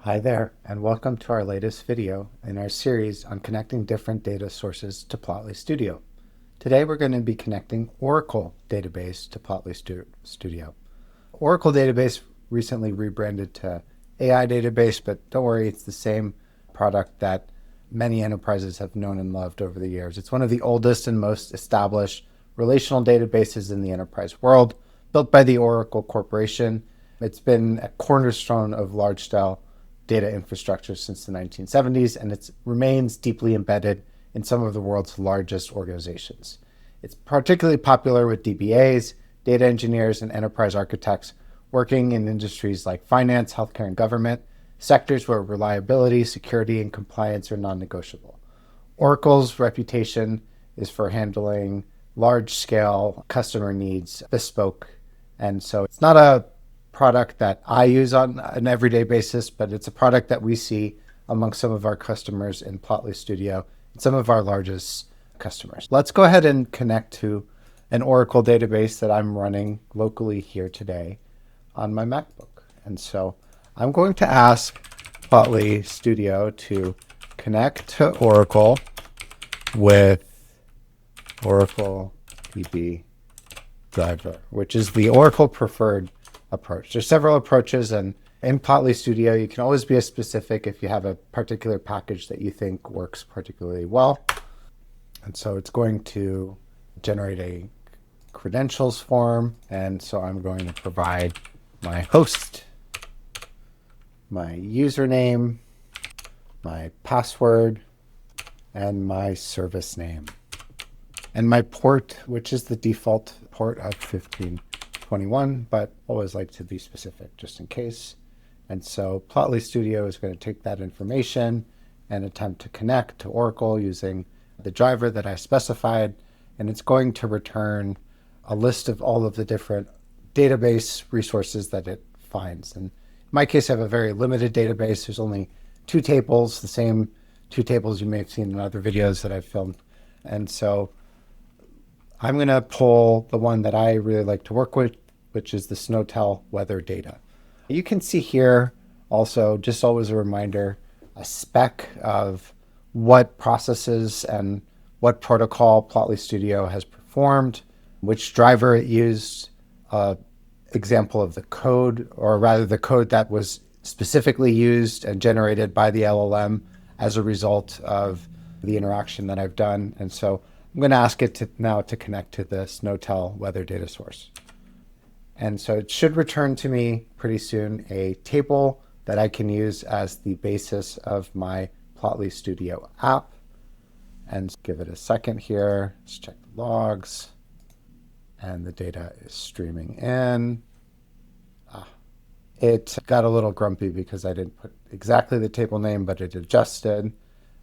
Hi there, and welcome to our latest video in our series on connecting different data sources to Plotly Studio. Today we're going to be connecting Oracle database to Plotly Studio. Oracle database recently rebranded to AI database, but don't worry, it's the same product that many enterprises have known and loved over the years. It's one of the oldest and most established relational databases in the enterprise world, built by the Oracle Corporation. It's been a cornerstone of large-scale data infrastructure since the 1970s, and it remains deeply embedded in some of the world's largest organizations. It's particularly popular with DBAs, data engineers, and enterprise architects working in industries like finance, healthcare, and government, sectors where reliability, security, and compliance are non-negotiable. Oracle's reputation is for handling large-scale customer needs, bespoke, and so it's not a product that I use on an everyday basis, but it's a product that we see among some of our customers in Plotly Studio and some of our largest customers. Let's go ahead and connect to an Oracle database that I'm running locally here today on my MacBook. And so I'm going to ask Plotly Studio to connect to Oracle with Oracle DB driver, which is the Oracle preferred approach. There's several approaches, and in Plotly Studio, you can always be as specific if you have a particular package that you think works particularly well. And so it's going to generate a credentials form. And so I'm going to provide my host, my username, my password, and my service name. And my port, which is the default port of 1521, but always like to be specific just in case. And so Plotly Studio is going to take that information and attempt to connect to Oracle using the driver that I specified, and it's going to return a list of all of the different database resources that it finds. And in my case, I have a very limited database. There's only two tables, the same two tables you may have seen in other videos that I've filmed. And so I'm going to pull the one that I really like to work with, which is the SNOWTEL weather data. You can see here also, just always a reminder, a spec of what processes and what protocol Plotly Studio has performed, which driver it used, example of the code, or rather the code that was specifically used and generated by the LLM as a result of the interaction that I've done. And so I'm going to ask it now to connect to the SNOWTEL weather data source. And so it should return to me pretty soon a table that I can use as the basis of my Plotly Studio app. And give it a second here. Let's check the logs. And the data is streaming in. It got a little grumpy because I didn't put exactly the table name, but it adjusted.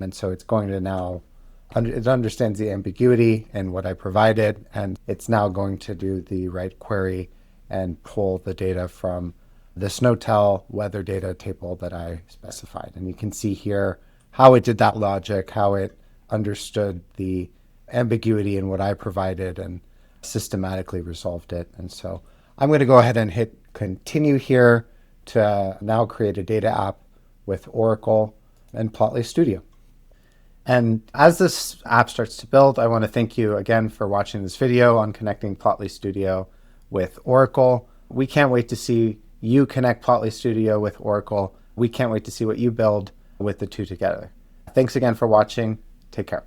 And so it's going to now, it understands the ambiguity in what I provided, and it's now going to do the right query and pull the data from the SNOWTEL weather data table that I specified. And you can see here how it did that logic, how it understood the ambiguity in what I provided and systematically resolved it. And so I'm going to go ahead and hit continue here to now create a data app with Oracle and Plotly Studio. And as this app starts to build, I want to thank you again for watching this video on connecting Plotly Studio with Oracle. We can't wait to see you connect Plotly Studio with Oracle. We can't wait to see what you build with the two together. Thanks again for watching. Take care.